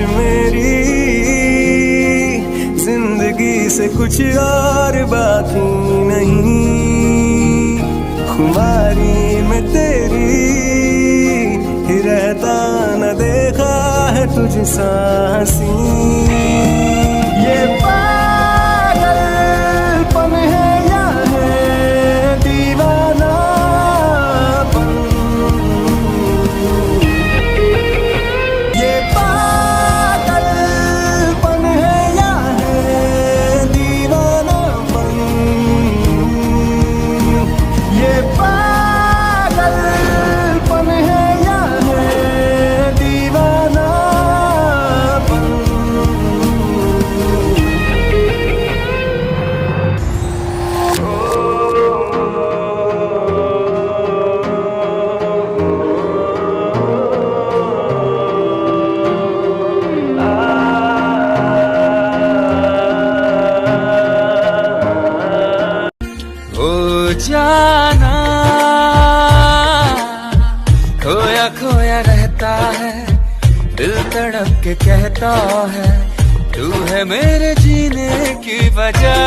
मेरी जिंदगी से कुछ और बाकी नहीं, खुमारी में तेरी ही रहता न देखा है तुझ सांसी। ये पागलपन है या है दीवानापन, ये पागलपन है या है दीवानापन, ये पागलपन है या है दीवानापन। हो जाना खोया खोया रहता है, दिल तड़प के कहता है तू है मेरे जीने की वजह।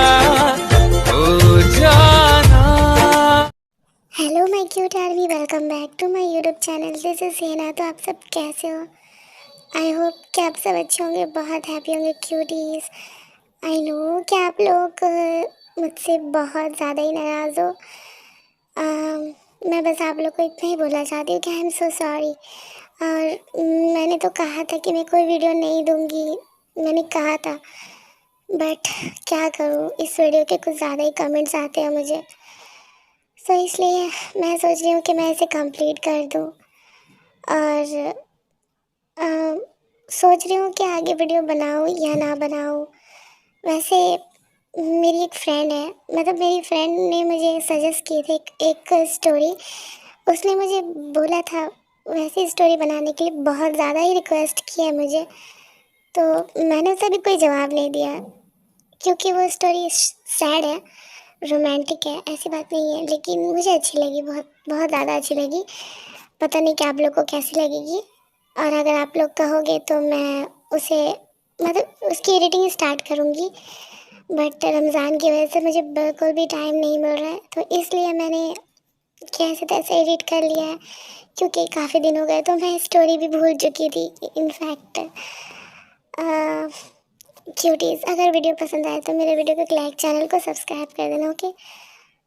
हो जाना। Hello my cute army, welcome back to my YouTube channel. This is Hena. तो आप सब कैसे हो? आई होप कि आप सब अच्छे होंगे, बहुत हैप्पी होंगे क्यूटीज। आई नो कि आप लोग मुझसे बहुत ज़्यादा ही नाराज़ हो। मैं बस आप लोग को इतना ही बोलना चाहती हूँ कि आई एम सो सॉरी। और मैंने तो कहा था कि मैं कोई वीडियो नहीं दूँगी, मैंने कहा था, बट क्या करूँ, इस वीडियो के कुछ ज़्यादा ही कमेंट्स आते हैं मुझे, सो इसलिए मैं सोच रही हूँ कि मैं इसे कंप्लीट कर दूँ। और सोच रही हूँ कि आगे वीडियो बनाऊँ या ना बनाऊँ। वैसे मेरी एक फ्रेंड है, मतलब मेरी फ्रेंड ने मुझे सजेस्ट की थी एक स्टोरी। उसने मुझे बोला था वैसी स्टोरी बनाने के लिए, बहुत ज़्यादा ही रिक्वेस्ट किया है मुझे। तो मैंने उसे अभी कोई जवाब नहीं दिया क्योंकि वो स्टोरी सैड है, रोमांटिक है, ऐसी बात नहीं है, लेकिन मुझे अच्छी लगी, बहुत बहुत ज़्यादा अच्छी लगी। पता नहीं कि आप लोग को कैसी लगेगी। और अगर आप लोग कहोगे तो मैं उसे, मतलब उसकी एडिटिंग स्टार्ट करूँगी, बट रमज़ान की वजह से मुझे बिल्कुल भी टाइम नहीं मिल रहा है, तो इसलिए मैंने कैसे तैसे एडिट कर लिया है, क्योंकि काफ़ी दिन हो गए तो मैं स्टोरी भी भूल चुकी थी इनफैक्ट। क्यूटीज़, अगर वीडियो पसंद आए तो मेरे वीडियो को लाइक, चैनल को सब्सक्राइब कर देना।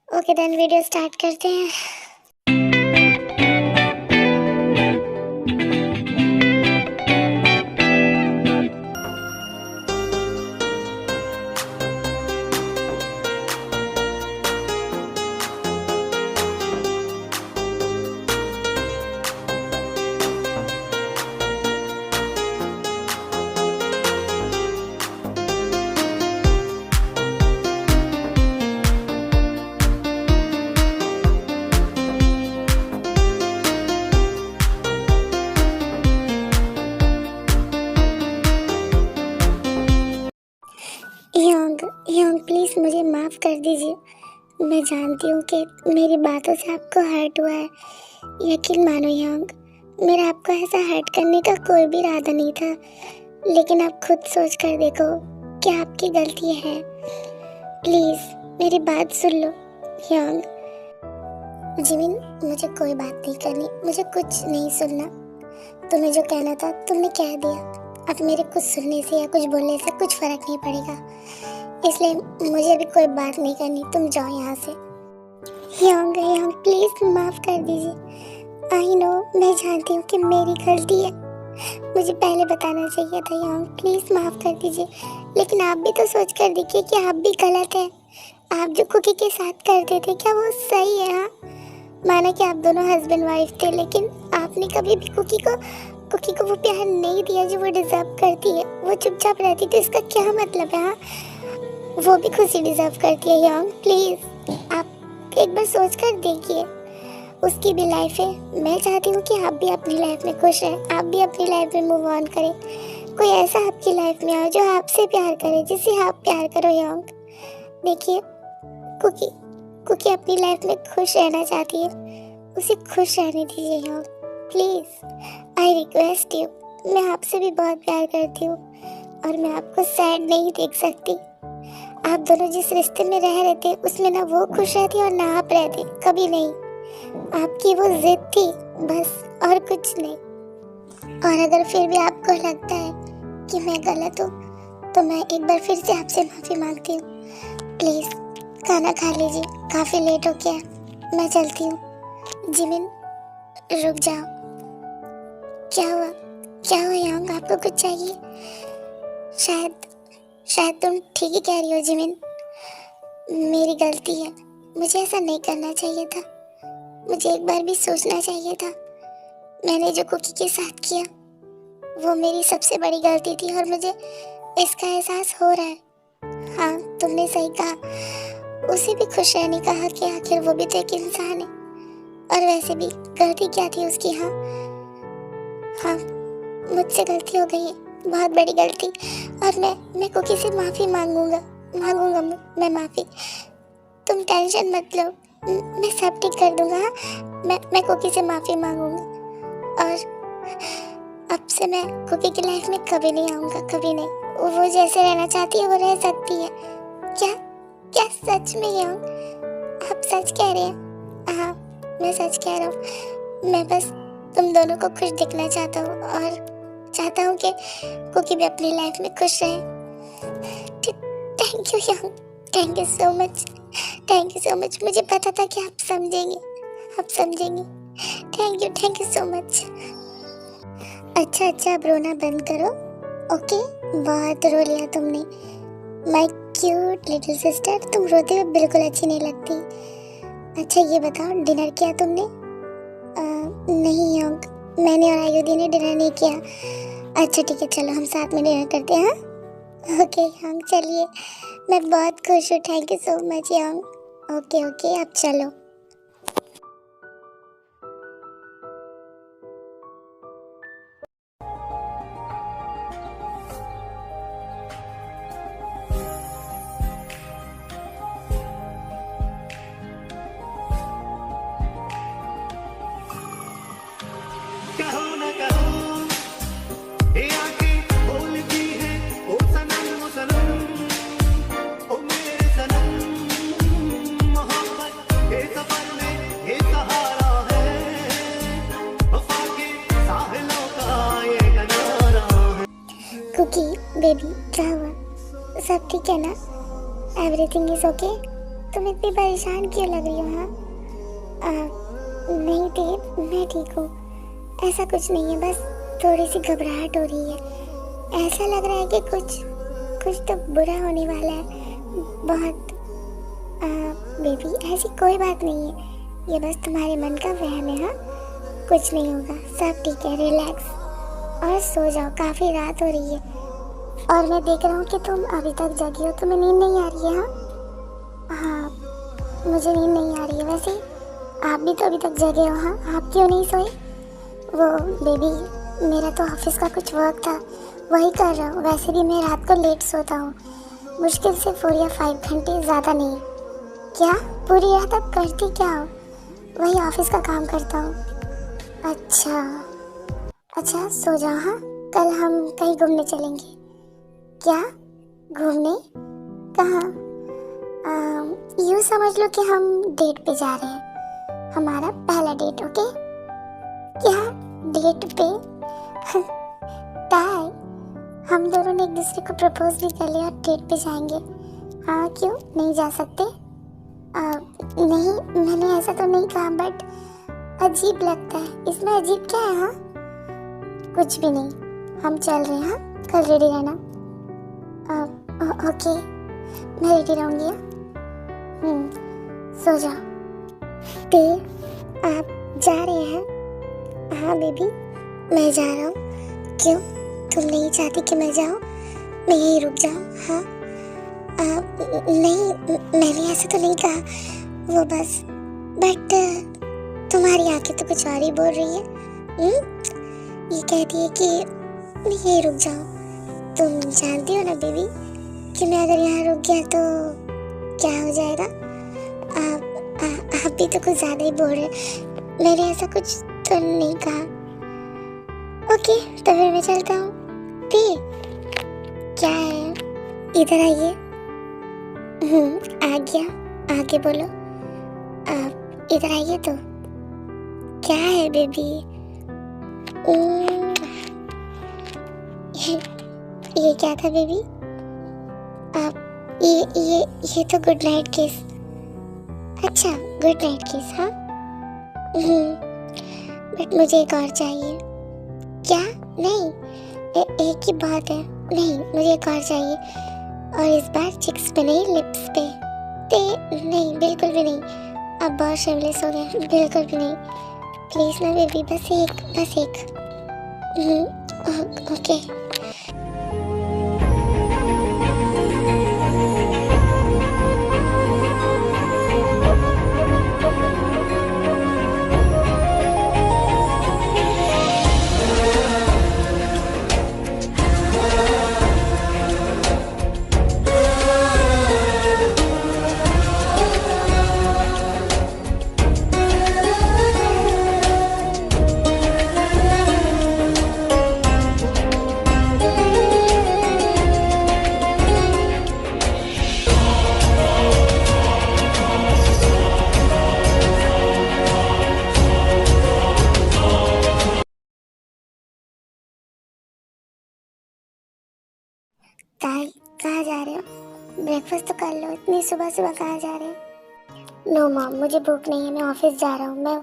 ओके देन वीडियो स्टार्ट करते हैं। योंग प्लीज़ मुझे माफ़ कर दीजिए। मैं जानती हूँ कि मेरी बातों से आपको हर्ट हुआ है, यकीन मानो योंग, मेरा आपको ऐसा हर्ट करने का कोई भी इरादा नहीं था, लेकिन आप खुद सोच कर देखो कि आपकी गलती है। प्लीज़ मेरी बात सुन लो योंग। जिमिन, मुझे कोई बात नहीं करनी, मुझे कुछ नहीं सुनना। तुम्हें जो कहना था तुमने कह दिया। अब मेरे कुछ सुनने से या कुछ बोलने से कुछ फ़र्क नहीं पड़ेगा, इसलिए मुझे अभी कोई बात नहीं करनी, तुम जाओ यहाँ से। योंग प्लीज़ माफ़ कर दीजिए। आई नो, मैं जानती हूँ कि मेरी गलती है, मुझे पहले बताना चाहिए था। योंग प्लीज़ माफ़ कर दीजिए, लेकिन आप भी तो सोच कर देखिए कि आप भी गलत है। आप जो कुकी के साथ करते थे, क्या वो सही है? हाँ, माना कि आप दोनों हस्बैंड वाइफ थे, लेकिन आपने कभी भी कुकी को वो प्यार नहीं दिया जो वो डिज़र्व करती है। वो चुपचाप रहती थी, इसका क्या मतलब है? हाँ, वो भी खुशी डिज़र्व करती है। योंग प्लीज़ आप एक बार सोच कर देखिए, उसकी भी लाइफ है। मैं चाहती हूँ कि आप भी अपनी लाइफ में खुश रहें, आप भी अपनी लाइफ में मूव ऑन करें। कोई ऐसा आपकी लाइफ में आए जो आपसे प्यार करे, जिससे आप प्यार करो। योंग देखिए, कुकी अपनी लाइफ में खुश रहना चाहती है, उसे खुश रहने दीजिए। Yong please, I request you, मैं आपसे भी बहुत प्यार करती हूँ और मैं आपको सैड नहीं देख सकती। आप दोनों जिस रिश्ते में रह रहे थे उसमें ना वो खुश रहती और ना आप रहते, कभी नहीं। आपकी वो जिद थी बस, और कुछ नहीं। और अगर फिर भी आपको लगता है कि मैं गलत हूँ तो मैं एक बार फिर से आपसे माफ़ी मांगती हूँ। प्लीज़ खाना खा लीजिए, काफ़ी लेट हो गया है, मैं चलती हूँ। जिमिन रुक जाओ। क्या हुआ? क्या हुआ यांग? आपको कुछ चाहिए? शायद तुम ठीक ही कह रही हो जिमिन। मेरी गलती है, मुझे ऐसा नहीं करना चाहिए था। मुझे एक बार भी सोचना चाहिए था। मैंने जो कुकी के साथ किया वो मेरी सबसे बड़ी गलती थी और मुझे इसका एहसास हो रहा है। हाँ, तुमने सही कहा। उसे भी खुश रहने का हक है, आखिर वो भी तो एक इंसान है। और वैसे भी गलती क्या थी उसकी? हाँ, मुझसे गलती हो गई है, बहुत बड़ी गलती। और मैं कुकी से माफ़ी मांगूंगा मैं माफ़ी। तुम टेंशन मत लो, मैं सब ठीक कर दूंगा। हाँ, मैं कुकी से माफ़ी मांगूंगा और अब से मैं कुकी की लाइफ में कभी नहीं आऊँगा, कभी नहीं। वो जैसे रहना चाहती है वो रह सकती है। क्या सच में यांग? आप सच कह रहे हैं? हाँ, मैं सच कह रहा हूँ। मैं बस तुम दोनों को खुश दिखना चाहता हूँ और चाहता हूँ कि कुकी भी अपनी लाइफ में खुश रहे। Thank you Yang, thank you so much, thank you so much. मुझे पता था कि आप समझेंगे। Thank you so much. अच्छा, अब रोना बंद करो, ओके? बहुत रो लिया तुमने। माय क्यूट लिटिल सिस्टर, तुम रोते हुए बिल्कुल अच्छी नहीं लगती। अच्छा ये बताओ, डिनर किया तुमने? नहीं यांग, मैंने और आयुधि ने डिनर नहीं किया। अच्छा ठीक है, चलो हम साथ में डिनर करते हैं। ओके यांग, चलिए। मैं बहुत खुश हूँ, thank you so much Yang. Okay अब चलो। कहो न कहो ये आंखें बोलती है, ओ सनम ओ मेरे सनम। मोहब्बत के सफर में ये सहारा है, वफा के साहिलों का ये किनारा है। कुकी बेबी, क्या हुआ? सब ठीक है ना? Everything is okay? तुम इतनी परेशान क्यों लग रही हो? हाँ नहीं देव, मैं ठीक हूँ। ऐसा कुछ नहीं है, बस थोड़ी सी घबराहट हो रही है। ऐसा लग रहा है कि कुछ तो बुरा होने वाला है बहुत। बेबी ऐसी कोई बात नहीं है, ये बस तुम्हारे मन का वहम है। हाँ, कुछ नहीं होगा, सब ठीक है। रिलैक्स और सो जाओ, काफ़ी रात हो रही है और मैं देख रहा हूँ कि तुम अभी तक जगी हो। तुम्हें नींद नहीं आ रही है? हाँ, मुझे नींद नहीं आ रही है। वैसे आप भी तो अभी तक जगे हो। हाँ, आप क्यों नहीं सोए? वो बेबी, मेरा तो ऑफिस का कुछ वर्क था, वही कर रहा हूँ। वैसे भी मैं रात को लेट सोता हूँ, मुश्किल से 4 या 5 घंटे, ज़्यादा नहीं। क्या पूरी रात आप करती क्या हो? वही ऑफिस का काम करता हूँ। अच्छा सो जाओ। हाँ, कल हम कहीं घूमने चलेंगे। क्या घूमने? कहाँ? यूँ समझ लो कि हम डेट पे जा रहे हैं, हमारा पहला डेट। ओके? क्या डेट पे? ताई, हम दोनों ने एक दूसरे को प्रपोज भी कर लिया और डेट पे जाएंगे। हाँ, क्यों नहीं जा सकते? नहीं, मैंने ऐसा तो नहीं कहा, बट अजीब लगता है। इसमें अजीब क्या है? हाँ, कुछ भी नहीं, हम चल रहे हैं। हाँ, कल रेडी रहना। ओके, मैं रेडी रहूँगी। सो जाओ। आप जा रहे हैं? हाँ बेबी, मैं जा रहा हूँ। क्यों, तुम नहीं चाहती कि मैं जाऊँ? मैं यहीं रुक जाऊँ? हाँ, नहीं, मैंने ऐसा तो नहीं कहा, वो बस, बट तुम्हारी आंखें तो कुछ और ही बोल रही है। ये कहती है कि मैं यहीं रुक जाऊँ। तुम जानती हो ना बेबी कि मैं अगर यहाँ रुक गया तो क्या हो जाएगा? आप भी तो कुछ ज़्यादा ही बोल रहे। मैंने ऐसा कुछ तो नहीं कहा। ओके तो फिर मैं चलता हूँ। दी क्या है, इधर आइए। आ गया, आगे बोलो। आप इधर आइए तो। क्या है बेबी? ये क्या था बेबी? आप ये तो गुड नाइट किस। अच्छा गुड नाइट किस, हाँ। बट मुझे एक और चाहिए। क्या? नहीं, एक ही बात है। नहीं, मुझे एक और चाहिए, और इस बार चिक्स पे नहीं, लिप्स पे। नहीं, बिल्कुल भी नहीं। अब बहुत शेमलेस हो गए, बिल्कुल भी नहीं। प्लीज ना बेबी, बस एक। ओके। कहाँ जा रहे हो? ब्रेकफास्ट तो कर लो, इतनी सुबह सुबह कहाँ जा रहे हो? नो मॉम, मुझे भूख नहीं है, मैं ऑफिस जा रहा हूँ। मैं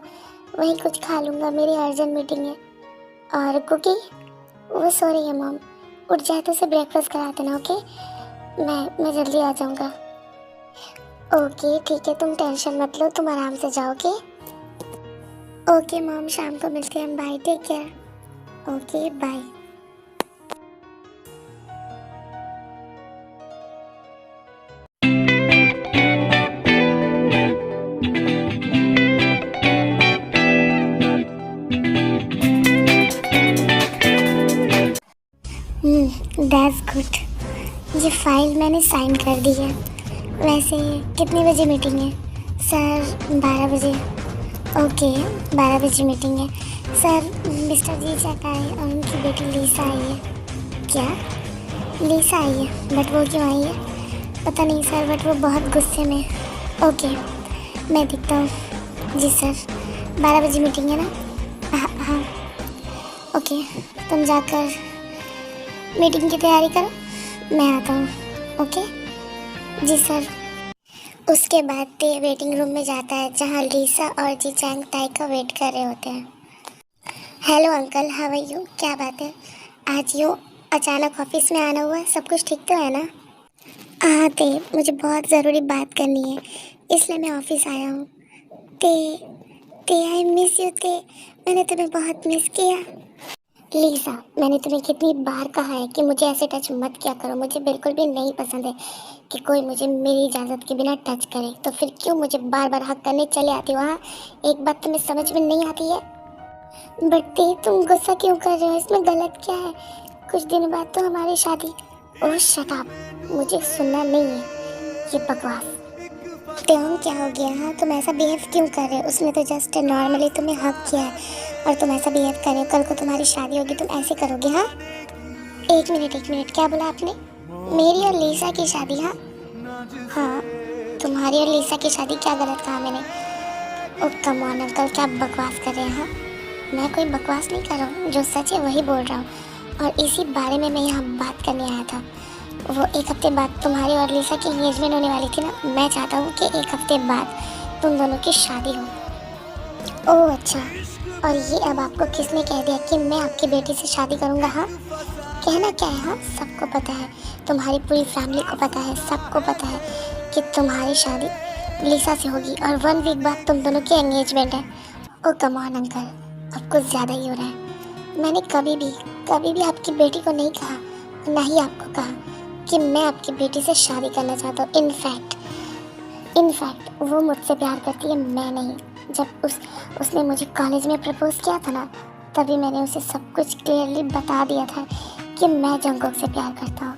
वहीं कुछ खा लूँगा, मेरी अर्जेंट मीटिंग है। और कुकी वो सो रही है मॉम, उठ जाए तो उसे ब्रेकफास्ट करा देना। ओके, मैं जल्दी आ जाऊँगा। ओके ठीक है, तुम टेंशन मत लो, तुम आराम से जाओगे। ओके मॉम, शाम को मिलते हैं, bye, take care. Okay bye. That's good. ये फाइल मैंने साइन कर दी है। वैसे कितने बजे मीटिंग है? सर 12 बजे। ओके 12 बजे मीटिंग है। सर मिस्टर जी चेक आए और उनकी बेटी लीसा आई है। क्या? लीसा आई है? बट वो क्यों आई है? पता नहीं सर, बट वो बहुत गुस्से में। ओके मैं दिखता हूँ। जी सर, 12 बजे मीटिंग है ना? हाँ। ओके तुम जाकर मीटिंग की तैयारी करो, मैं आता हूँ। ओके जी सर। उसके बाद ते वेटिंग रूम में जाता है, जहाँ लीसा और जी चैंग ताई का वेट कर रहे होते हैं। Hello uncle, how are you? क्या बात है, आज यूँ अचानक ऑफिस में आना हुआ? सब कुछ ठीक तो है ना? हाँ ते, मुझे बहुत ज़रूरी बात करनी है, इसलिए मैं ऑफिस आया हूँ। ते आई मिस यू ते, मैंने तुम्हें बहुत मिस किया। लीसा, मैंने तुम्हें कितनी बार कहा है कि मुझे ऐसे टच मत किया करो। मुझे बिल्कुल भी नहीं पसंद है कि कोई मुझे मेरी इजाज़त के बिना टच करे। तो फिर क्यों मुझे बार बार हक करने चले आती हो? हाँ, एक बात तुम्हें समझ में नहीं आती है? बट तुम गुस्सा क्यों कर रहे हो? इसमें गलत क्या है? कुछ दिन बाद तो हमारी शादी। ओह शट अप, मुझे सुनना नहीं है ये बकवास। तुम क्या हो गया? हाँ, तुम ऐसा बिहेव क्यों कर रहे हो? उसने तो जस्ट नॉर्मली तुम्हें हक किया है और तुम ऐसा बिहेव कर रहे हो। कल को तुम्हारी शादी होगी, तुम ऐसे करोगे? हाँ, एक मिनट, क्या बोला आपने? मेरी और लीसा की शादी? हाँ, तुम्हारी और लीसा की शादी? क्या गलत कहा मैंने? ओ कम ऑन अंकल, क्या बकवास कर रहे हैं? हाँ, मैं कोई बकवास नहीं कर रहा हूँ, जो सच है वही बोल रहा हूँ। और इसी बारे में मैं यहाँ बात करने आया था। वो एक हफ्ते बाद तुम्हारी और लीसा की एंगेजमेंट होने वाली थी ना, मैं चाहता हूँ कि एक हफ्ते बाद तुम दोनों की शादी हो। ओह अच्छा, और ये अब आपको किसने कह दिया कि मैं आपकी बेटी से शादी करूँगा? हाँ, कहना क्या है? हाँ, सबको पता है, तुम्हारी पूरी फैमिली को पता है, सबको पता है कि तुम्हारी शादी लीसा से होगी और 1 वीक बाद तुम दोनों की एंगेजमेंट है। ओ कम ऑन अंकल, अब कुछ ज़्यादा ही हो रहा है। मैंने कभी भी आपकी बेटी को नहीं कहा, ना ही आपको कहा कि मैं आपकी बेटी से शादी करना चाहता हूँ। इनफैक्ट वो मुझसे प्यार करती है, मैं नहीं। जब उसने मुझे कॉलेज में प्रपोज किया था ना, तभी मैंने उसे सब कुछ क्लियरली बता दिया था कि मैं जंगकोक से प्यार करता हूँ,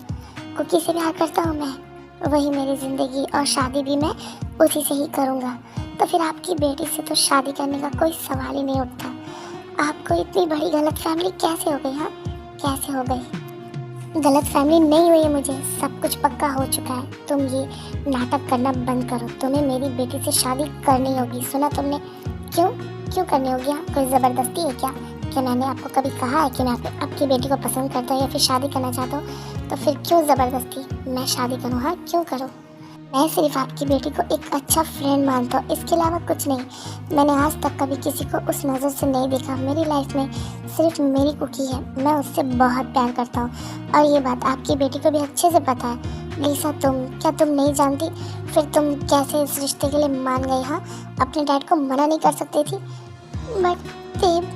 कुकी से प्यार करता हूँ मैं। वही मेरी ज़िंदगी और शादी भी मैं उसी से ही करूँगा। तो फिर आपकी बेटी से तो शादी करने का कोई सवाल ही नहीं उठता। आपको इतनी बड़ी गलतफहमी कैसे हो गई? हाँ, कैसे हो गई? गलतफहमी नहीं हुई है, मुझे सब कुछ पक्का हो चुका है। तुम ये नाटक करना बंद करो, तुम्हें मेरी बेटी से शादी करनी होगी, सुना तुमने? क्यों क्यों करनी होगी? हाँ, कोई ज़बरदस्ती है क्या? क्या मैंने आपको कभी कहा है कि मैं आपकी बेटी को पसंद करता हूँ या फिर शादी करना चाहता हूँ? तो फिर क्यों ज़बरदस्ती मैं शादी करूँ? हाँ, क्यों करूँ? मैं सिर्फ आपकी बेटी को एक अच्छा फ्रेंड मानता हूँ, इसके अलावा कुछ नहीं। मैंने आज तक कभी किसी को उस नज़र से नहीं देखा। मेरी लाइफ में सिर्फ मेरी कुकी है, मैं उससे बहुत प्यार करता हूँ और ये बात आपकी बेटी को भी अच्छे से पता है। लीसा, क्या तुम नहीं जानती? फिर तुम कैसे इस रिश्ते के लिए मान गई? हाँ, अपने डैड को मना नहीं कर सकती थी? बट देव,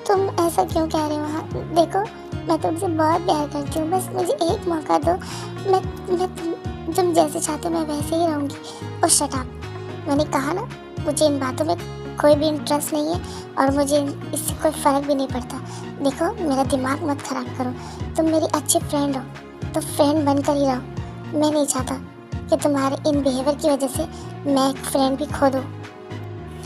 तुम ऐसा क्यों कह रहे हो? हाँ देखो, मैं तुमसे बहुत प्यार करती हूँ, बस मुझे एक मौका दो। मैं तुम जैसे चाहते हो मैं वैसे ही रहूँगी। और शट अप, मैंने कहा ना, मुझे इन बातों में कोई भी इंटरेस्ट नहीं है और मुझे इससे कोई फ़र्क भी नहीं पड़ता। देखो, मेरा दिमाग मत ख़राब करो। तुम मेरी अच्छी फ्रेंड हो तो फ्रेंड बनकर ही रहो। मैं नहीं चाहता कि तुम्हारे इन बिहेवियर की वजह से मैं एक फ्रेंड भी खो दूँ।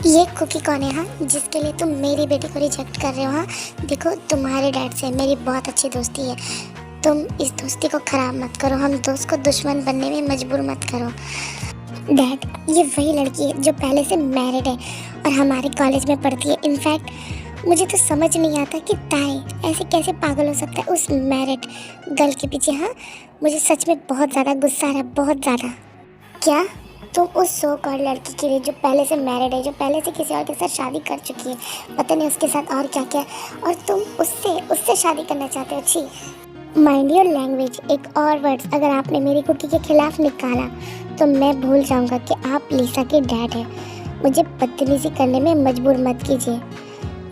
ये कुकी कौन है? हाँ, जिसके लिए तुम मेरी बेटी को रिजेक्ट कर रहे हो? हाँ देखो, तुम्हारे डैड से मेरी बहुत अच्छी दोस्ती है, तुम इस दोस्ती को ख़राब मत करो, हम दोस्त को दुश्मन बनने में मजबूर मत करो। डैड, ये वही लड़की है जो पहले से मैरिड है और हमारे कॉलेज में पढ़ती है। इनफैक्ट मुझे तो समझ नहीं आता कि ताई ऐसे कैसे पागल हो सकता है उस मैरिड गर्ल के पीछे। हाँ, मुझे सच में बहुत ज़्यादा गुस्सा आ रहा है, बहुत ज़्यादा। क्या तुम उस सो कॉल्ड लड़की के लिए जो पहले से मैरिड है, जो पहले से किसी और के साथ शादी कर चुकी है, पता नहीं उसके साथ और क्या क्या, और तुम उससे शादी करना चाहते हो? छी, माइंड योर लैंग्वेज। एक और वर्ड्स अगर आपने मेरी कुकी के खिलाफ निकाला तो मैं भूल जाऊंगा कि आप लीसा के डैड हैं। मुझे बदतमीजी करने में मजबूर मत कीजिए,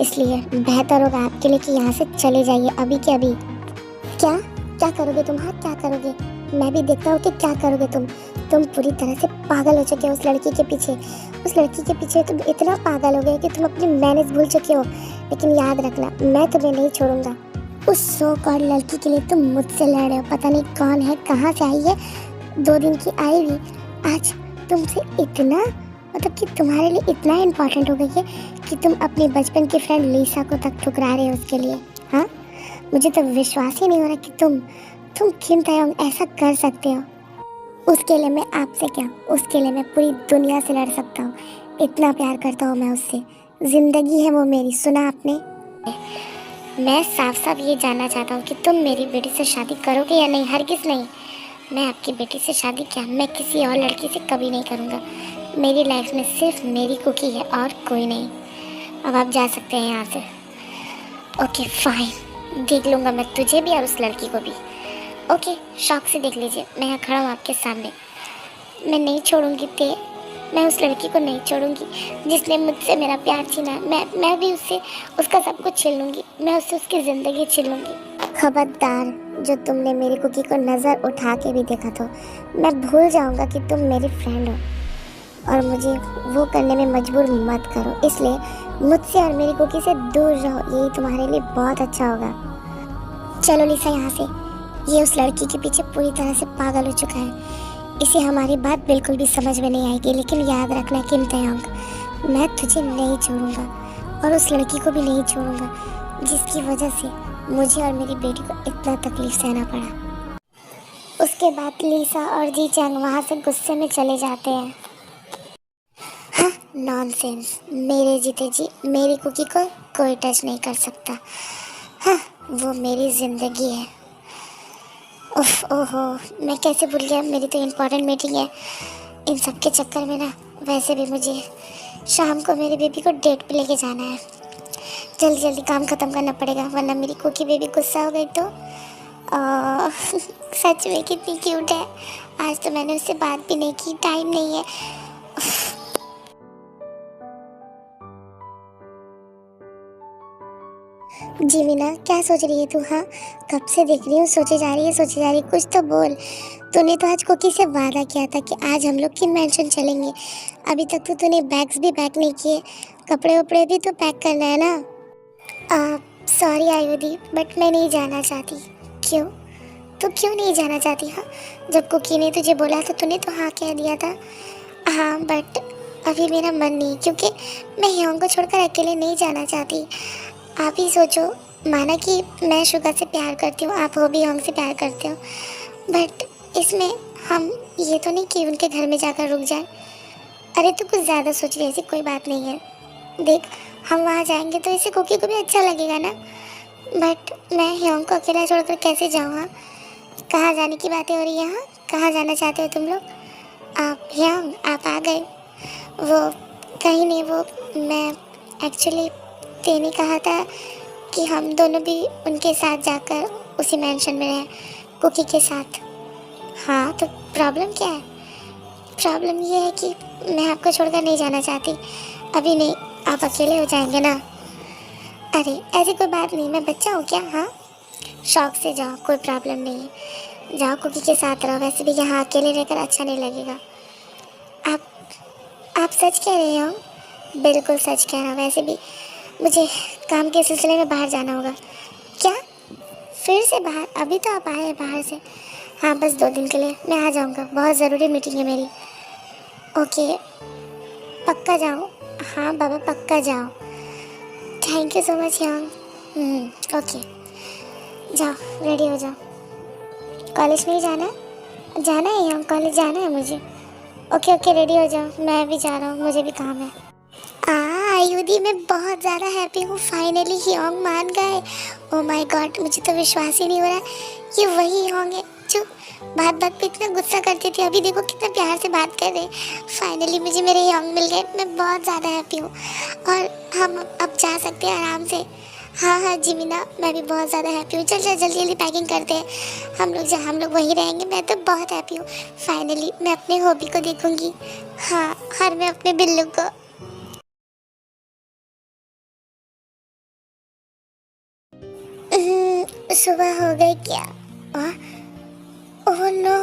इसलिए बेहतर होगा आपके लिए कि यहाँ से चले जाइए अभी के अभी। क्या करोगे तुम? हाँ, क्या करोगे? मैं भी देखता हूँ कि क्या करोगे तुम पूरी तरह से पागल हो चुके हो उस लड़की के पीछे। उस लड़की के पीछे तुम इतना पागल हो गए कि तुम अपनी मैनेज भूल चुके हो। लेकिन याद रखना, मैं तुम्हें नहीं छोड़ूंगा। उस सो कॉल्ड लड़की के लिए तुम मुझसे लड़ रहे हो, पता नहीं कौन है, कहाँ से आई है, 2 दिन की आई हुई, आज तुमसे इतना, मतलब कि तुम्हारे लिए इतना इम्पोर्टेंट हो गई है कि तुम अपनी बचपन की फ्रेंड लीसा को तक ठुकरा रहे हो उसके लिए। हाँ, मुझे तो विश्वास ही नहीं हो रहा कि तुम किम तायोंग ऐसा कर सकते हो। उसके लिए मैं आपसे क्या, उसके लिए मैं पूरी दुनिया से लड़ सकता हूँ। इतना प्यार करता हूँ मैं उससे, ज़िंदगी है वो मेरी। सुना आपने? मैं साफ साफ ये जानना चाहता हूँ कि तुम मेरी बेटी से शादी करोगे या नहीं? हरगिज़ नहीं। मैं आपकी बेटी से शादी क्या, मैं किसी और लड़की से कभी नहीं करूँगा। मेरी लाइफ में सिर्फ मेरी कुकी है और कोई नहीं। अब आप जा सकते हैं यहाँ से। ओके फाइन, देख लूँगा मैं तुझे भी और उस लड़की को भी। ओके, शौक से देख लीजिए, मैं यहाँ खड़ा हूँ आपके सामने। मैं नहीं छोड़ूंगी मैं उस लड़की को नहीं छोड़ूंगी जिसने मुझसे मेरा प्यार छीना। मैं भी उसका सब कुछ छीन लूँगी, मैं उसकी ज़िंदगी छीन लूँगी। खबरदार, जो तुमने मेरी कुकी को नज़र उठा के भी देखा तो मैं भूल जाऊँगा कि तुम मेरी फ्रेंड हो और मुझे वो करने में मजबूर मत करो। इसलिए मुझसे और मेरी कुकी से दूर रहो, यही तुम्हारे लिए बहुत अच्छा होगा। चलो लीसा, यहाँ से। ये उस लड़की के पीछे पूरी तरह से पागल हो चुका है, इसे हमारी बात बिल्कुल भी समझ में नहीं आएगी। लेकिन याद रखना किम तायोंग, मैं तुझे नहीं छोड़ूंगा और उस लड़की को भी नहीं छोड़ूंगा जिसकी वजह से मुझे और मेरी बेटी को इतना तकलीफ सहना पड़ा। उसके बाद लीसा और जी चैंग वहाँ से गुस्से में चले जाते हैं। हाँ, नॉनसेंस, मेरे जीते जी मेरी कुकी को कोई टच नहीं कर सकता। हाँ, वो मेरी ज़िंदगी है। ओहो, मैं कैसे भूल गया, मेरी तो इम्पोर्टेंट मीटिंग है। इन सब के चक्कर में ना, वैसे भी मुझे शाम को मेरी बेबी को डेट पे लेके जाना है। जल्दी जल्दी काम ख़त्म करना पड़ेगा वरना मेरी कुकी बेबी गुस्सा हो गई तो। सच में कितनी क्यूट है। आज तो मैंने उससे बात भी नहीं की, टाइम नहीं है। जी मीना, क्या सोच रही है तू? हाँ, कब से देख रही हूँ, सोचे जा रही है, कुछ तो बोल। तूने तो आज कुकी से वादा किया था कि आज हम लोग की मेंशन चलेंगे। अभी तक तो तूने बैग्स भी पैक नहीं किए, कपड़े वपड़े भी तो पैक करना है ना। सॉरी आयुधि, बट मैं नहीं जाना चाहती। क्यों? तू क्यों नहीं जाना चाहती? हाँ, जब कुकी ने तुझे बोला था तूने तो हाँ कह दिया था। हाँ, बट अभी मेरा मन नहीं, क्योंकि मैं ह्योंग को छोड़कर अकेले नहीं जाना चाहती। आप ही सोचो, माना कि मैं शुगा से प्यार करती हूँ, आप हो भी ह्योंग से प्यार करते हो, बट इसमें हम ये तो नहीं कि उनके घर में जाकर रुक जाए। अरे तो कुछ ज़्यादा सोच रही, ऐसी कोई बात नहीं है। देख, हम वहाँ जाएंगे तो इसे कुकी को भी अच्छा लगेगा ना, बट मैं ह्योंग को अकेला छोड़कर कैसे जाऊँ? हाँ, कहाँ जाने की बातें हो रही है? हाँ, कहाँ जाना चाहते हो तुम लोग? आप ह्योंग, आप आ गए? वो कहीं नहीं, वो मैं एक्चुअली तेने कहा था कि हम दोनों भी उनके साथ जाकर उसी मेंशन में रहें, कुकी के साथ। हाँ, तो प्रॉब्लम क्या है? प्रॉब्लम ये है कि मैं आपको छोड़कर नहीं जाना चाहती। अभी नहीं, आप अकेले हो जाएंगे ना। अरे ऐसी कोई बात नहीं, मैं बच्चा हूँ क्या? हाँ, शौक से जाओ, कोई प्रॉब्लम नहीं है, जाओ कुकी के साथ रहो। वैसे भी यहाँ अकेले रहकर अच्छा नहीं लगेगा। आप सच कह रहे हो? बिल्कुल सच कह रहा हूँ। वैसे भी मुझे काम के सिलसिले में बाहर जाना होगा। क्या? फिर से बाहर? अभी तो आप आए हैं बाहर से। हाँ, बस 2 दिन के लिए मैं आ जाऊँगा, बहुत ज़रूरी मीटिंग है मेरी। ओके, पक्का जाओ? हाँ बाबा, पक्का जाओ। Thank you so much Hyeong. Okay, जाओ, रेडी हो जाओ। कॉलेज नहीं जाना? जाना है ह्योंग, कॉलेज जाना है मुझे। ओके ओके, रेडी हो जाओ, मैं भी जा रहा हूँ, मुझे भी काम है। आयुधि, मैं बहुत ज़्यादा हैप्पी हूँ, फाइनली ह्योंग मान गए। ओ माय गॉड, मुझे तो विश्वास ही नहीं हो रहा कि वही ह्योंग है जो बात बात पे इतना गुस्सा करते थे। अभी देखो कितना प्यार से बात कर रहे हैं। फाइनली मुझे मेरे ह्योंग मिल गए, मैं बहुत ज़्यादा हैप्पी हूँ और हम अब जा सकते हैं आराम से। हाँ हाँ जिमिना, मैं भी बहुत ज़्यादा हैप्पी हूँ। चल चल, जल्दी जल्दी पैकिंग करते हैं, हम लोग वहीं रहेंगे। मैं तो बहुत हैप्पी हूँ, फाइनली मैं अपने हॉबी को देखूँगी। हाँ, और मैं अपने बिल्लू को। सुबह हो गई क्या? ओह नो,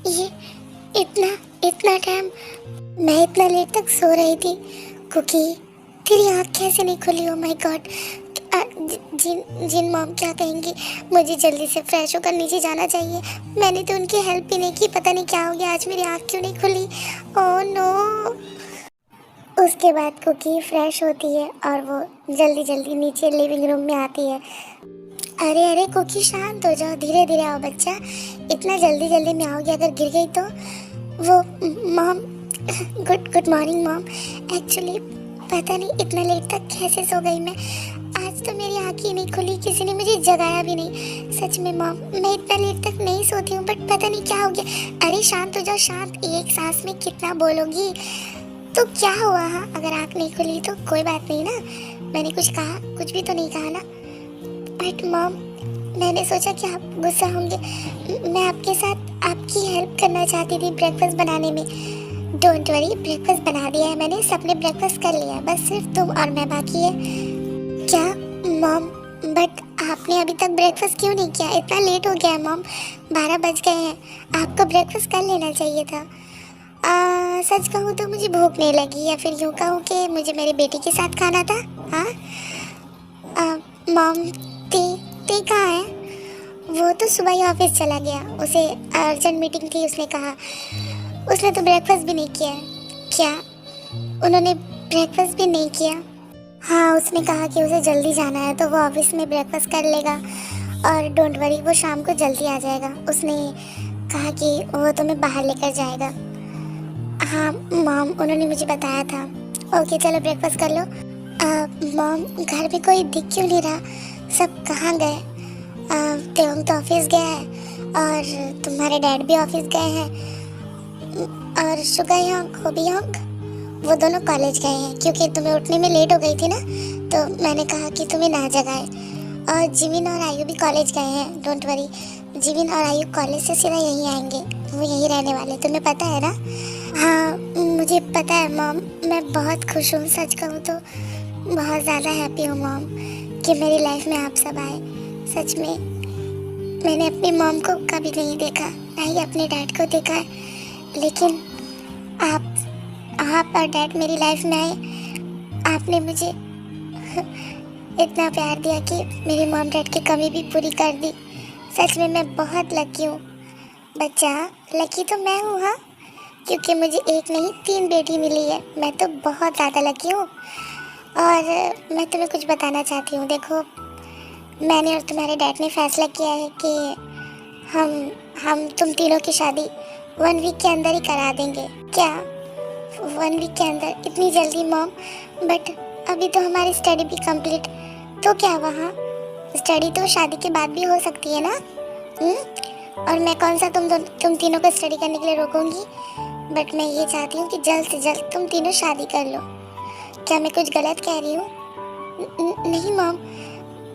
ये इतना इतना टाइम, मैं इतना लेट तक सो रही थी। कुकी, तेरी आँख कैसे नहीं खुली? ओ माय गॉड, जिन मॉम क्या कहेंगी? मुझे जल्दी से फ्रेश होकर नीचे जाना चाहिए। मैंने तो उनकी हेल्प भी नहीं की, पता नहीं क्या हो गया, आज मेरी आँख क्यों नहीं खुली? Oh no. उसके बाद कुकी फ्रेश होती है और वो जल्दी जल्दी नीचे लिविंग रूम में आती है। अरे अरे कुकी, शांत हो जाओ, धीरे धीरे आओ बच्चा, इतना जल्दी जल्दी में आओगे, अगर गिर गई तो। वो mom, good morning mom. Actually पता नहीं इतना लेट तक कैसे सो गई मैं, आज तो मेरी आँख ही नहीं खुली, किसी ने मुझे जगाया भी नहीं। सच में मॉम, मैं इतना लेट तक नहीं सोती हूँ, बट पता नहीं क्या हो गया। अरे शांत हो जाओ, शांत, एक सांस में कितना बोलोगी? तो क्या हुआ? हाँ, अगर आँख नहीं खुली तो कोई बात नहीं ना, मैंने कुछ कहा, कुछ भी तो नहीं कहा ना। बट मॉम, मैंने सोचा कि आप गुस्सा होंगे, मैं आपके साथ आपकी हेल्प करना चाहती थी ब्रेकफास्ट बनाने में। डोंट वरी, ब्रेकफास्ट बना दिया है मैंने, सबने ब्रेकफास्ट कर लिया है, बस सिर्फ तुम और मैं बाकी है। क्या मॉम? बट आपने अभी तक ब्रेकफास्ट क्यों नहीं किया? इतना लेट हो गया है मॉम, 12 बज गए हैं, आपको ब्रेकफास्ट कर लेना चाहिए था। सच कहूँ तो मुझे भूख नहीं लगी, या फिर यूँ कहूँ कि मुझे मेरी बेटी के साथ खाना था। हाँ मॉम, ते कहाँ है? वो तो सुबह ही ऑफिस चला गया, उसे अर्जेंट मीटिंग थी, उसने कहा। उसने तो ब्रेकफास्ट भी नहीं किया है। क्या उन्होंने ब्रेकफास्ट भी नहीं किया? हाँ, उसने कहा कि उसे जल्दी जाना है तो वो ऑफिस में ब्रेकफास्ट कर लेगा, और डोंट वरी, वो शाम को जल्दी आ जाएगा। उसने कहा कि वो तुम्हें बाहर लेकर जाएगा। हाँ मॉम, उन्होंने मुझे बताया था। ओके चलो ब्रेकफास्ट कर लो। मॉम, घर पे कोई दिख क्यों नहीं रहा? सब कहाँ गए? तेवंग तो ऑफिस गया है और तुम्हारे डैड भी ऑफिस गए हैं, और शुगा योंग, होबी योंग, वो दोनों कॉलेज गए हैं, क्योंकि तुम्हें उठने में लेट हो गई थी ना, तो मैंने कहा कि तुम्हें ना जगाए। और जिमिन और आयु भी कॉलेज गए हैं, डोंट वरी, जिमिन और आयु कॉलेज से सीधा यहीं आएंगे, वो यहीं रहने वाले, तुम्हें पता है ना? हाँ मुझे पता है मॉम, मैं बहुत खुश हूँ, सच कहूँ तो बहुत ज़्यादा हैप्पी हूँ मॉम कि मेरी लाइफ में आप सब आए। सच में मैंने अपनी मॉम को कभी नहीं देखा, ना ही अपने डैड को देखा है, लेकिन आप और डैड मेरी लाइफ में आए। आपने मुझे इतना प्यार दिया कि मेरी मॉम डैड की कमी भी पूरी कर दी। सच में मैं बहुत लकी हूँ बच्चा, लकी तो मैं हूँ। हाँ क्योंकि मुझे एक नहीं 3 बेटी मिली है। मैं तो बहुत ज़्यादा लकी हूँ। और मैं तुम्हें कुछ बताना चाहती हूँ। देखो, मैंने और तुम्हारे डैड ने फैसला किया है कि हम तुम तीनों की शादी 1 वीक के अंदर ही करा देंगे। क्या 1 वीक के अंदर? इतनी जल्दी मॉम? बट अभी तो हमारी स्टडी भी कंप्लीट। तो क्या वहाँ स्टडी तो शादी के बाद भी हो सकती है ना? और मैं कौन सा तुम तीनों को स्टडी करने के लिए रोकूंगी। बट मैं ये चाहती हूँ कि जल्द से जल्द तुम तीनों शादी कर लो। क्या मैं कुछ गलत कह रही हूँ? नहीं मॉम,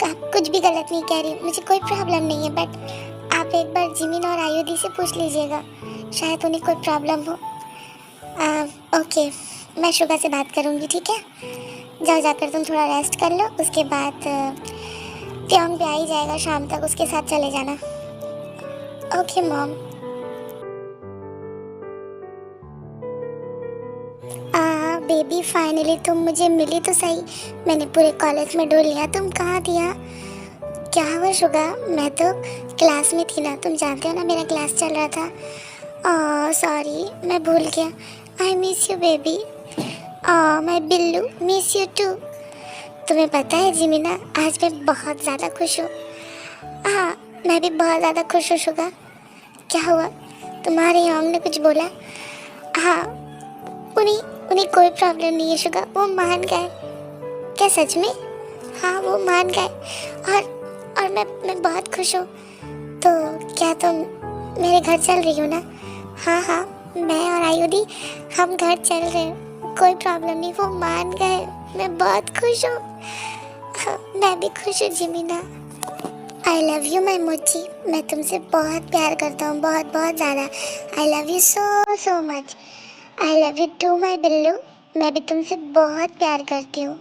आप कुछ भी गलत नहीं कह रही। मुझे कोई प्रॉब्लम नहीं है। बट आप एक बार जिमिन और आयुधि से पूछ लीजिएगा, शायद उन्हें कोई प्रॉब्लम हो। ओके, मैं शुगा से बात करूँगी, ठीक है? जाओ, जाकर तुम थोड़ा रेस्ट कर लो। उसके बाद त्योंग भी आ ही जाएगा शाम तक, उसके साथ चले जाना। Okay mom. बेबी फाइनली तुम मुझे मिली तो सही। मैंने पूरे कॉलेज में ढूंढ लिया, तुम कहाँ थी? क्या हुआ शुगा? मैं तो क्लास में थी ना, तुम जानते हो ना मेरा क्लास चल रहा था। सॉरी, मैं भूल गया। I miss you baby. My Billu, miss you too. तुम्हें पता है जिमिना, आज मैं बहुत ज़्यादा खुश हूँ। हाँ, मैं भी बहुत ज़्यादा खुश हूँ शुगा। क्या हुआ? तुम्हारे योंग ने कुछ बोला? हाँ, उन्हें कोई प्रॉब्लम नहीं है शुगा, वो मान गए। क्या सच में? हाँ, वो मान गए। और मैं बहुत खुश हूँ। तो क्या तुम मेरे घर चल रही हो ना? हाँ, मैं और आयुधि हम घर चल रहे हैं, कोई प्रॉब्लम नहीं, वो मान गए। मैं बहुत खुश हूँ। हाँ, मैं भी खुश हूँ जिमिना। आई लव यू माई मोची। मैं तुमसे बहुत प्यार करता हूँ, बहुत बहुत ज़्यादा। I love you so so much. I love you too my Billu. मैं भी तुमसे बहुत प्यार करती हूँ।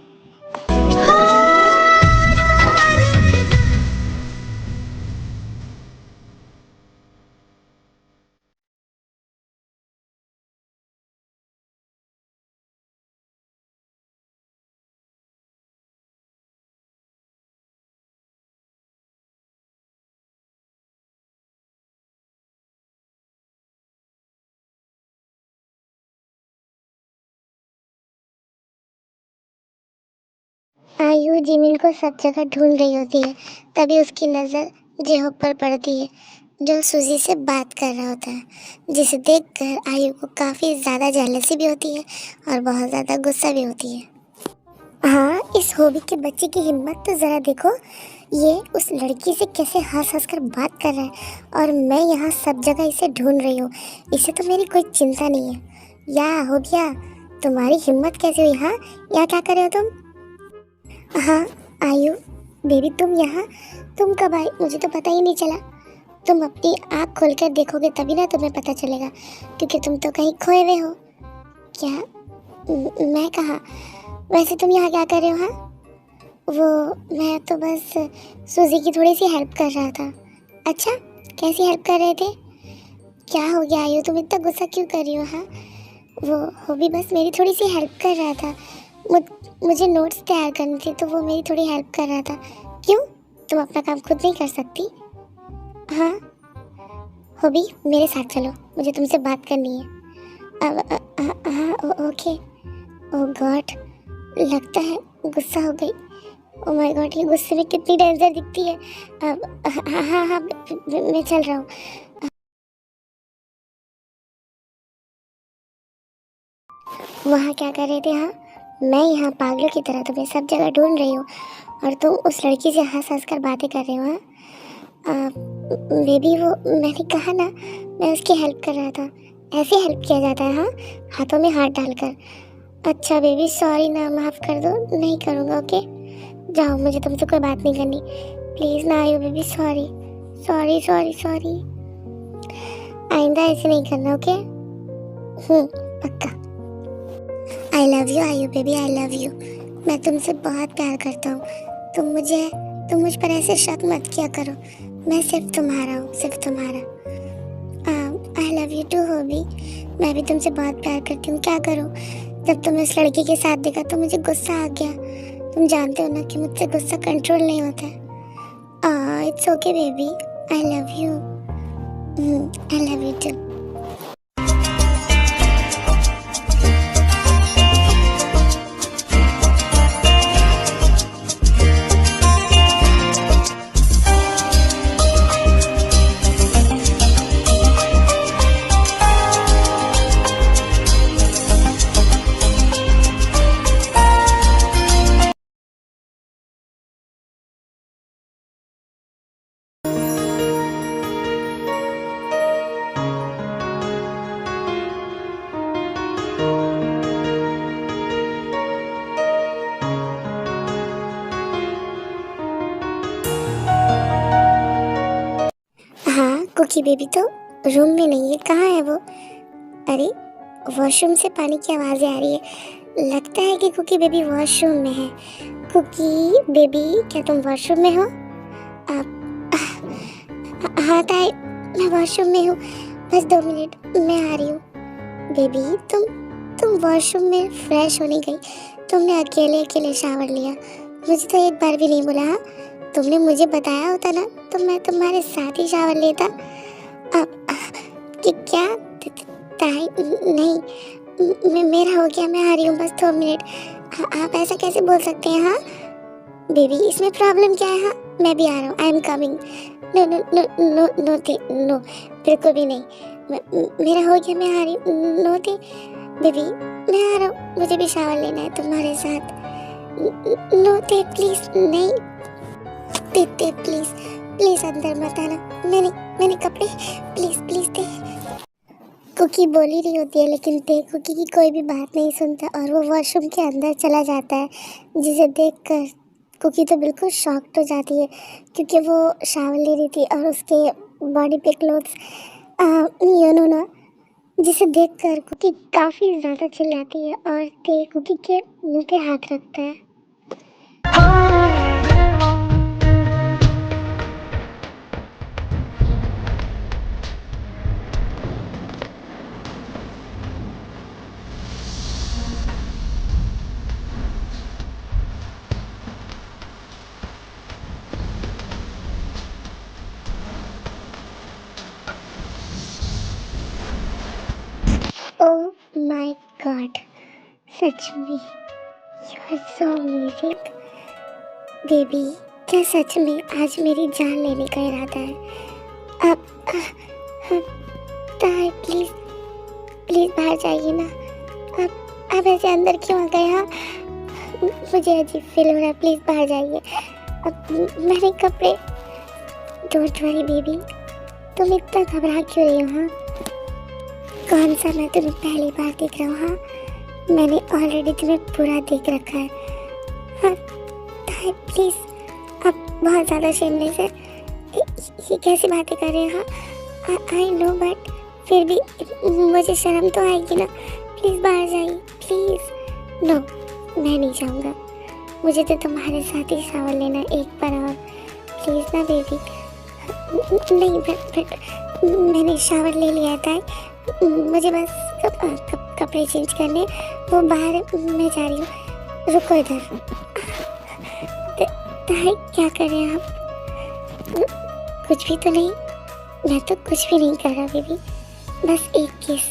आयु जिमिन को सब जगह ढूंढ रही होती है, तभी उसकी नज़र जेहोब पर पड़ती है, जो सूजी से बात कर रहा होता है, जिसे देखकर आयु को काफ़ी ज़्यादा जेलसी भी होती है और बहुत ज़्यादा गुस्सा भी होती है। हाँ, इस होबी के बच्चे की हिम्मत तो ज़रा देखो। ये उस लड़की से कैसे हंस हंस कर बात कर रहा है और मैं यहाँ सब जगह इसे ढूंढ रही हूँ। इसे तो मेरी कोई चिंता नहीं है। या होबिया, तुम्हारी हिम्मत कैसे हुई? हाँ, यहाँ क्या कर रहे हो तुम? हाँ आयु बेबी, तुम यहाँ? तुम कब आई? मुझे तो पता ही नहीं चला। तुम अपनी आँख खोलकर देखोगे तभी ना तुम्हें पता चलेगा, क्योंकि तुम तो कहीं खोए हुए हो। क्या? मैं कहाँ? वैसे तुम यहाँ क्या कर रहे हो? हाँ, वो मैं तो बस सूजी की थोड़ी सी हेल्प कर रहा था। अच्छा, कैसी हेल्प कर रहे थे? क्या हो गया आयु, तुम इतना गुस्सा क्यों कर रही हो? हाँ, वो भी बस मेरी थोड़ी सी हेल्प कर रहा था। मुझे नोट्स तैयार करनी थी, तो वो मेरी थोड़ी हेल्प कर रहा था। क्यों? तुम अपना काम खुद नहीं कर सकती? हाँ, होबी मेरे साथ चलो, मुझे तुमसे बात करनी है। हाँ, ओके। ओह गॉड, लगता है गुस्सा हो गई। ओह माय गॉड, ये गुस्से में कितनी डेंजर दिखती है। हाँ, मैं चल रहा हूँ। वहाँ क्या कर रहे थे? हाँ, मैं यहाँ पागलों की तरह तुम्हें सब जगह ढूंढ रही हूँ और तुम उस लड़की से हंस हंस कर बातें कर रहे हो। हाँ बेबी, वो मैंने कहा ना, मैं उसकी हेल्प कर रहा था। ऐसे हेल्प किया जाता है? हाँ, हाथों में हाथ डालकर। अच्छा बेबी, सॉरी ना, माफ़ कर दो। नहीं करूँगा, ओके? जाओ, मुझे तुमसे कोई बात नहीं करनी। प्लीज़ ना आयु baby, sorry sorry sorry sorry. आइंदा ऐसे नहीं करना, ओके? पक्का। आई लव यू आयु बेबी, आई लव यू। मैं तुमसे बहुत प्यार करता हूँ। तुम मुझ पर ऐसे शक मत किया करो। मैं सिर्फ तुम्हारा हूँ, सिर्फ तुम्हारा। आई लव यू टू होबी। मैं भी तुमसे बहुत प्यार करती हूँ। क्या करूँ? जब तुम इस लड़की के साथ देखा तो मुझे गुस्सा आ गया। तुम जानते हो ना कि मुझसे गुस्सा कंट्रोल नहीं होता है। It's okay baby, I love you. I love you too. Cookie baby तो रूम में नहीं है, कहाँ है वो? अरे वॉशरूम से पानी की आवाज़ें आ रही है, लगता है कि कुकी बेबी वॉशरूम में है। कुकी बेबी, क्या तुम वॉशरूम में हो? हाँ ताई, मैं वॉशरूम में हूँ, बस 2 मिनट, मैं आ रही हूँ। बेबी तुम वॉशरूम में फ्रेश होने गई, तुमने अकेले शावर लिया, मुझे तो एक बार भी नहीं बोला। हाँ, तुमने मुझे बताया होता ना तो मैं तुम्हारे साथ ही शावर लेता। कि क्या ताई? नहीं, मेरा हो गया, मैं आ रही हूँ, बस 2 मिनट। आप ऐसा कैसे बोल सकते हैं? हाँ बेबी, इसमें प्रॉब्लम क्या है? हाँ मैं भी आ रहा हूँ, I am coming. No no no no no थे, नो बिल्कुल भी नहीं, मेरा हो गया, मैं आ रही हूँ। नो थे बेबी, मैं आ रहा हूँ, मुझे भी शावर लेना है तुम्हारे साथ। नो थे प्लीज, नहीं ते प्लीज अंदर मत आना, मैंने कपड़े, प्लीज ते। कुकी बोली रही होती है लेकिन ते कुकी की कोई भी बात नहीं सुनता और वो वॉशरूम के अंदर चला जाता है, जिसे देखकर कुकी तो बिल्कुल शॉक्ड हो जाती है क्योंकि वो शावर ले रही थी और उसके बॉडी पे क्लोथ्स ना, जिसे देखकर कुकी काफ़ी ज़्यादा चिल्लाती है और ते कुकी के मुंह पे हाथ रखता है। ओह माय गॉड, सच में you are so amazing baby. क्या सच में आज मेरी जान लेने का इरादा है? आप ताई प्लीज बाहर जाइए ना, आप ऐसे अंदर क्यों आ गए? हाँ मुझे अजीब फील हो रहा है, प्लीज बाहर जाइए। अब मेरे कपड़े। डोंट वरी बेबी, तुम इतना घबरा क्यों रही हो? हाँ कौन सा मैं तुम्हें पहली बार देख रहा हूँ? हाँ मैंने ऑलरेडी तुम्हें पूरा देख रखा है। हाँ ताई प्लीज, आप बहुत ज़्यादा शेमलेस है, ये कैसी बातें कर रहे हैं? हाँ आई नो, बट फिर भी मुझे शर्म तो आएगी ना, प्लीज़ बाहर जाइए प्लीज़। नो मैं नहीं जाऊँगा, मुझे तो तुम्हारे साथ ही शावर लेना एक बार और, प्लीज़ ना बेबी। नहीं बट मैंने शावर ले लिया था, मुझे बस कपड़े चेंज करने, वो बाहर मैं जा रही हूँ, रुको इधर। ताई क्या कर रहे हैं आप? कुछ भी तो नहीं, मैं तो कुछ भी नहीं कर रहा बेबी, बस एक किस।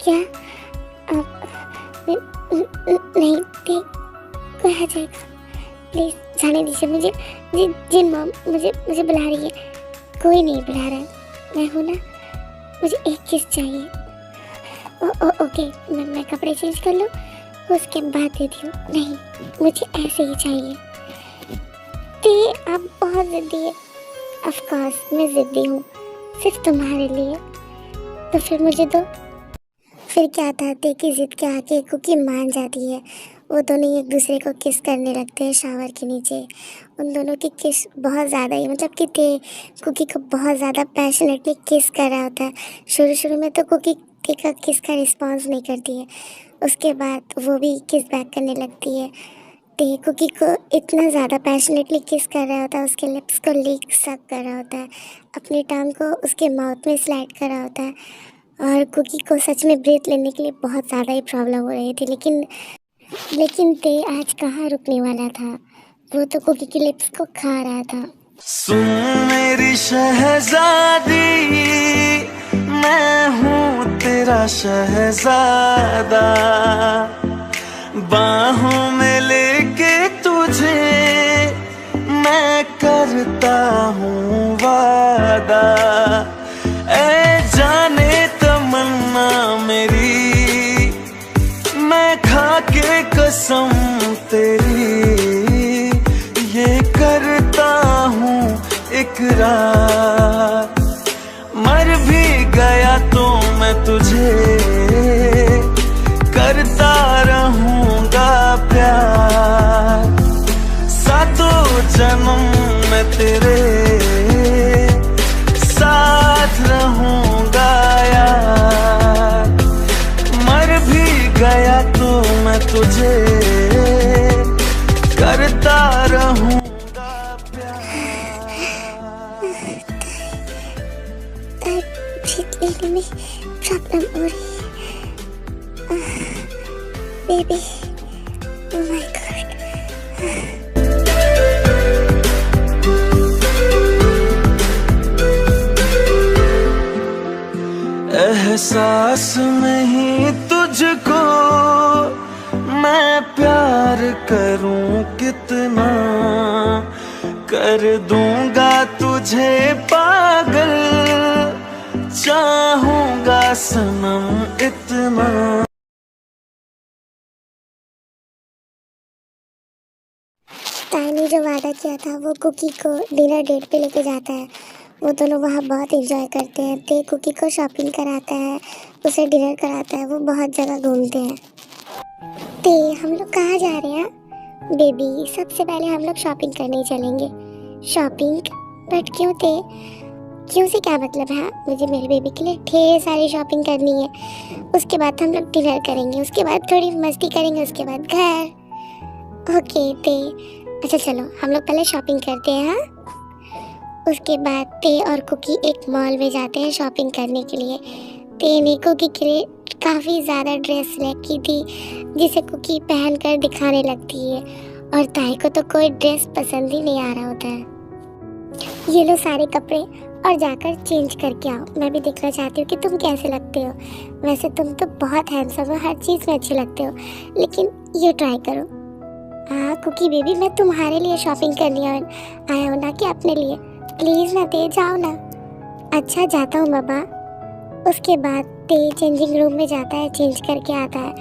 क्या आप नहीं देख, कोई आ जाएगा, प्लीज़ जाने दीजिए मुझे। जिन मॉम मुझे बुला रही है। कोई नहीं बुला रहा है, मैं हूँ ना, मुझे एक किस चाहिए। ओके मैं कपड़े चेंज कर लूँ, उसके बाद देती हूँ। नहीं मुझे ऐसे ही चाहिए। ते आप बहुत ज़िद्दी है। ऑफ कोर्स मैं ज़िद्दी हूँ, सिर्फ तुम्हारे लिए, तो फिर मुझे दो। फिर क्या था, ते की ज़िद के आके कुकी मान जाती है। वो दोनों एक दूसरे को किस करने लगते हैं शावर के नीचे। उन दोनों की किस बहुत ज़्यादा ही, मतलब कि ते कुकी को बहुत ज़्यादा पैशनेटली किस कर रहा होता है। शुरू में तो कुकी ते का किस का रिस्पॉन्स नहीं करती है, उसके बाद वो भी किस बैक करने लगती है। ते कुकी को इतना ज़्यादा पैशनेटली किस कर रहा होता है, उसके लिप्स को लीक सक कर रहा होता है, अपनी टंग को उसके माउथ में स्लाइड कर रहा होता है। और कुकी को सच में ब्रीथ लेने के लिए बहुत ज़्यादा ही प्रॉब्लम हो रही थी, लेकिन ते आज कहाँ रुकने वाला था, वो तो कुकी की लिप्स को खा रहा था। सुन मेरी शहजादी, मैं हूँ तेरा शहजादा, बाहों में लेके तुझे मैं करता हूँ वादा। ऐ जाने तमन्ना मेरी, मैं खा के कसम तेरी ये करता हूँ इकरार। मर भी गया तो मैं तुझे करता रहूँगा प्यार। सातों जन्म में तेरे साथ गया तो मैं तुझे करता रहूंगा प्यार। ब्रीथ लेने में प्रॉब्लम हो रही है। Baby, oh my God. एहसास में ही तुझको मैं प्यार करूं कितना, कर दूंगा तुझे पागल, चाहूंगा सनम इतना। ताई ने जो वादा किया था वो कुकी को डिनर डेट पे लेके जाता है। वो दोनों वहाँ बहुत एंजॉय करते हैं। ते कुकी को शॉपिंग कराता है, उसे डिनर कराता है, वो बहुत जगह घूमते हैं। ते हम लोग कहाँ जा रहे हैं? बेबी, सबसे पहले हम लोग शॉपिंग करने चलेंगे। शॉपिंग? बट क्यों ते? क्यों से क्या मतलब है? मुझे मेरे बेबी के लिए ढेर सारी शॉपिंग करनी है। उसके बाद हम लोग डिनर करेंगे, उसके बाद थोड़ी मस्ती करेंगे, उसके बाद घर। ओके ते, अच्छा चलो हम लोग पहले शॉपिंग करते हैं। उसके बाद ते और कुकी एक मॉल में जाते हैं शॉपिंग करने के लिए। ते ने कुकी के लिए काफ़ी ज़्यादा ड्रेस सेलेक्ट की थी जिसे कुकी पहन कर दिखाने लगती है, और ताई को तो कोई ड्रेस पसंद ही नहीं आ रहा होता है। ये लो सारे कपड़े और जाकर चेंज करके आओ। मैं भी देखना चाहती हूँ कि तुम कैसे लगते हो। वैसे तुम तो बहुत हैंडसम हो, हर चीज़ में अच्छे लगते हो, लेकिन ये ट्राई करो। हाँ कुकी बेबी, मैं तुम्हारे लिए शॉपिंग करने आया हूँ, ना कि अपने लिए। प्लीज़ ना ते, जाओ ना। अच्छा जाता हूँ बाबा। उसके बाद ते चेंजिंग रूम में जाता है, चेंज करके आता है,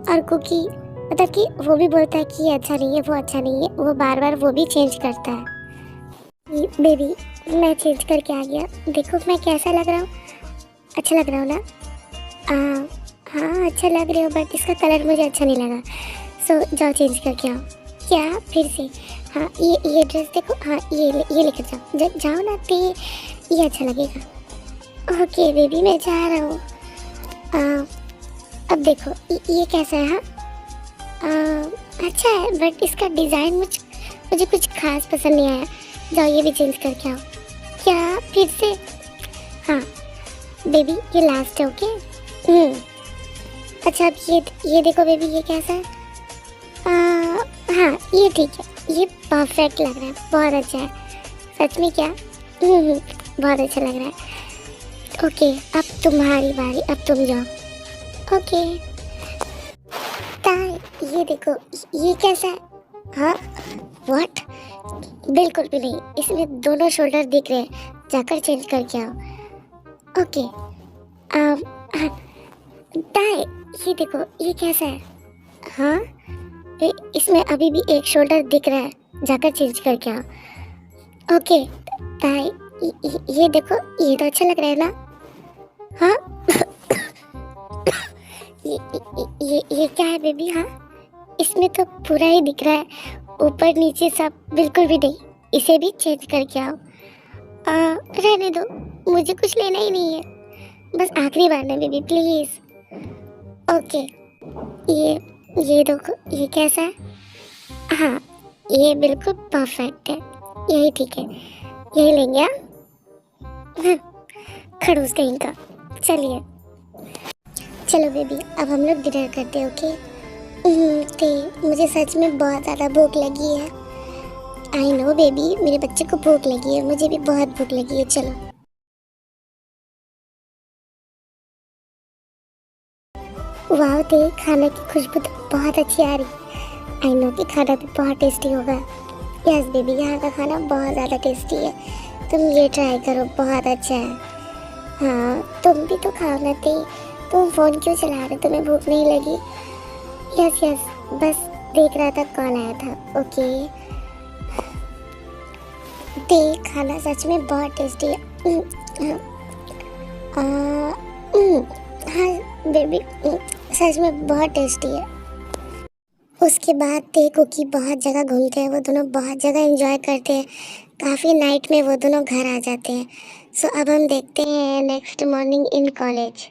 और कुकी मतलब कि वो भी बोलता है कि ये अच्छा नहीं है, वो अच्छा नहीं है, वो बार बार वो भी चेंज करता है। बेबी, मैं चेंज करके आ गया, देखो मैं कैसा लग रहा हूँ। अच्छा लग रहा हूँ ना? हाँ अच्छा लग रहे हो, बट इसका कलर मुझे अच्छा नहीं लगा। सो जाओ चेंज करके आओ। क्या फिर से? हाँ ये ड्रेस देखो, हाँ ये लेकर जाओ ना ते, ये अच्छा लगेगा। ओके बेबी, मैं जा रहा हूँ। अब देखो ये कैसा है? हाँ अच्छा है, बट इसका डिज़ाइन मुझे कुछ खास पसंद नहीं आया। जाओ ये भी चेंज करके आओ। क्या फिर से? हाँ बेबी, ये लास्ट है। ओके अच्छा अब ये देखो बेबी, ये कैसा है? हाँ ये ठीक है, ये परफेक्ट लग रहा है, बहुत अच्छा है। सच में क्या? बहुत अच्छा लग रहा है। ओके अब तुम्हारी बारी, अब तुम जाओ। ओके ताई, ये देखो ये कैसा है? हाँ व्हाट? बिल्कुल भी नहीं, इसमें दोनों शोल्डर दिख रहे हैं, जाकर चेंज करके आओ। ओके हाँ ताई, ये देखो ये कैसा है? हाँ इसमें अभी भी एक शोल्डर दिख रहा है, जाकर चेंज करके आओ। ओके ताई, ये देखो ये तो अच्छा लग रहा है ना? हाँ ये क्या है बेबी? हाँ इसमें तो पूरा ही दिख रहा है, ऊपर नीचे सब बिल्कुल भी नहीं। इसे भी चेंज करके आओ। रहने दो, मुझे कुछ लेना ही नहीं है, बस आखिरी बार ना बेबी प्लीज़। ओके ये देखो ये कैसा है? हाँ ये बिल्कुल परफेक्ट है, यही ठीक है, यही लेंगे। हाँ खड़ूस कहीं का। चलिए चलो बेबी, अब हम लोग डिनर करते हैं। ओके तो मुझे सच में बहुत ज़्यादा भूख लगी है। आई नो बेबी, मेरे बच्चे को भूख लगी है, मुझे भी बहुत भूख लगी है। चलो वाह ते, खाने की खुशबू तो बहुत अच्छी आ रही। आई नो कि खाना भी बहुत टेस्टी होगा। यस बेबी, यहाँ का खाना बहुत ज़्यादा टेस्टी है, तुम ये ट्राई करो, बहुत अच्छा है। हाँ तुम भी तो खाओ ना ते, तुम फ़ोन क्यों चला रहे, तुम्हें भूख नहीं लगी? यस बस देख रहा था कॉल आया था। ओके ते, खाना सच में बहुत टेस्टी है। हाँ बेबी, सच में बहुत टेस्टी है। उसके बाद ते कुकी बहुत जगह घूमते हैं, वो दोनों बहुत जगह एंजॉय करते हैं। काफ़ी नाइट में वो दोनों घर आ जाते हैं। सो अब हम देखते हैं नेक्स्ट मॉर्निंग इन कॉलेज।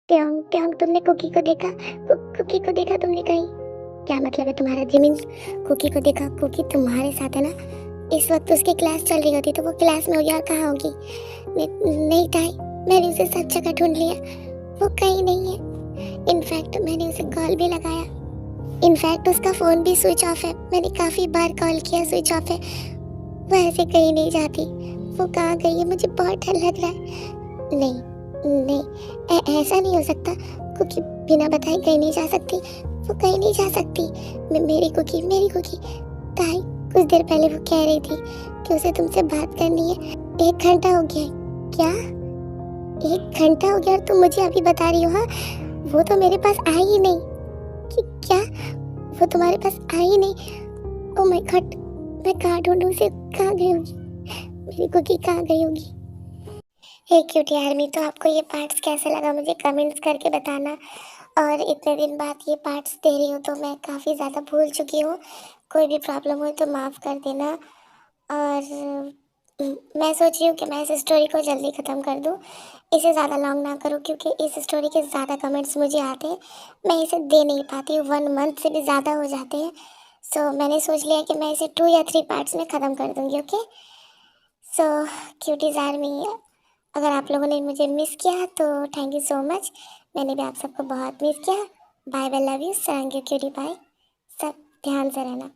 ट्योंग ट्योंग तुमने कुकी को देखा? कुकी को देखा तुमने कहीं? क्या मतलब है तुम्हारा जिमिन? कुकी को देखा? कुकी तुम्हारे साथ है ना? इस वक्त उसकी क्लास चल रही होती तो वो क्लास में होगी और कहाँ होगी? नहीं ताई, मैंने उसे सब जगह ढूंढ लिया, वो कहीं नहीं है। इनफैक्ट मैंने उसे कॉल भी लगाया, इनफैक्ट उसका फ़ोन भी स्विच ऑफ है। मैंने काफ़ी बार कॉल किया, स्विच ऑफ है। वो ऐसे कहीं नहीं जाती। वो कहाँ गई है? मुझे बहुत डर लग रहा है। नहीं नहीं, ऐसा नहीं हो सकता। कुकी बिना बताए कहीं नहीं जा सकती, वो कहीं नहीं जा सकती। मेरी कुकी ताई, कुछ देर पहले वो कह रही थी कि उसे तुमसे बात करनी है। 1 घंटा हो गया है। क्या 1 घंटा हो गया और तुम मुझे अभी बता रही हो? हाँ, वो तो मेरे पास आई ही नहीं। कि क्या वो तुम्हारे पास आई ही नहीं? ओ माय गॉड, मैं कहाँ ढूंढूं उसे? कहाँ गई होगी मेरी कुकी? कहाँ गई होगी? हे क्यूटी आर्मी, तो आपको ये पार्ट्स कैसे लगा मुझे कमेंट्स करके बताना। और इतने दिन बाद ये पार्ट्स दे रही हूँ तो मैं काफ़ी ज़्यादा भूल चुकी हूँ। कोई भी प्रॉब्लम हो तो माफ़ कर देना। और मैं सोच रही हूँ कि मैं इस स्टोरी को जल्दी ख़त्म कर दूँ, इसे ज़्यादा लॉन्ग ना करूँ, क्योंकि इस स्टोरी के ज़्यादा कमेंट्स मुझे आते हैं। मैं इसे दे नहीं पाती हूँ, 1 मंथ से भी ज़्यादा हो जाते हैं। सो मैंने सोच लिया कि मैं इसे 2 या 3 पार्ट्स में ख़त्म कर दूँगी। ओके, सो क्यूटीज आर्मी, अगर आप लोगों ने मुझे मिस किया तो थैंक यू सो मच। मैंने भी आप सबको बहुत मिस किया। Bye bye, love you, thank you cutie, bye. सब ध्यान से रहना।